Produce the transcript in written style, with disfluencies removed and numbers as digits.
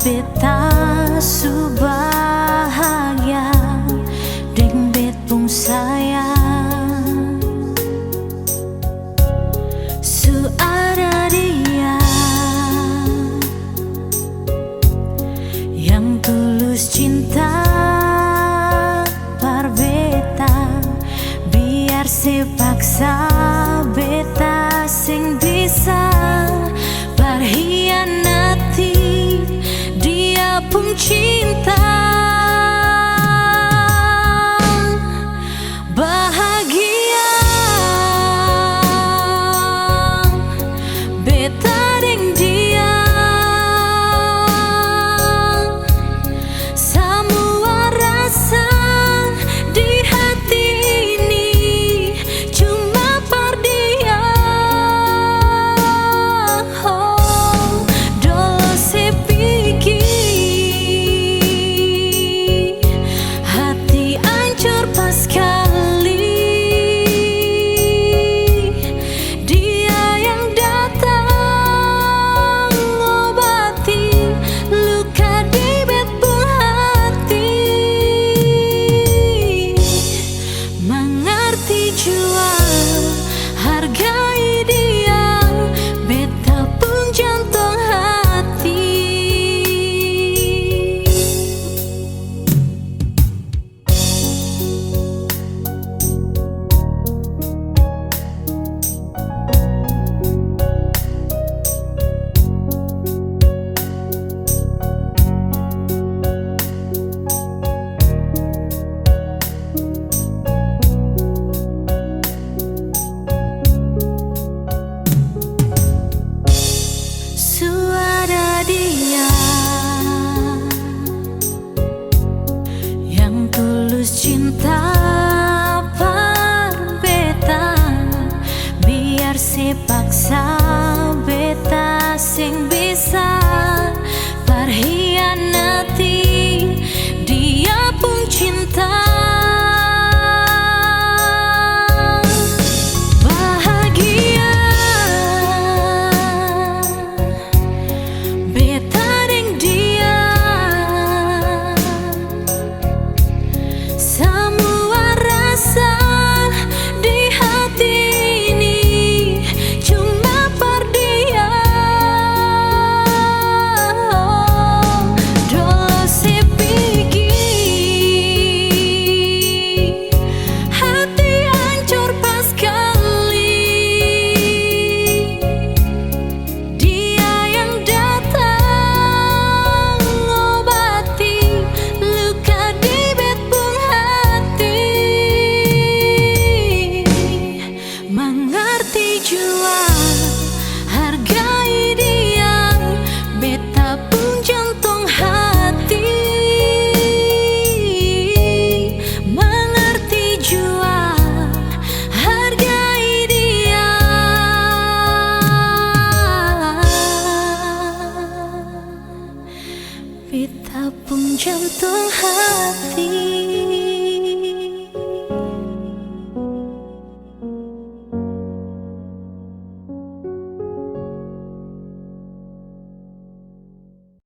beta su bahagia deng bet pung sayang, su ada dia yang tulus cinta par beta, biar sepaksa beta sing bisa berkhianati dia pun cinta. Bahagia beta deng dia, semua rasa di hati ini cuma par dia. Oh, dolo sepikir hati hancur pas kali dia yang datang ngobati luka di betpung hati, mengerti jua hargai dia beta pun jantung hati. Suara dia yang tulus cinta par beta, biar sepaksa beta sing bisa berkhianati dia pun cinta. Bahagia beta deng dia, semua rasa di hati ini cuma par dia. Oh, dolo sepikir hati hancur pas kali dia yang datang ngobati luka di betpung hati, mengerti jua hargai dia beta pun jantung hati, mengerti jua hargai dia beta pun jantung hati.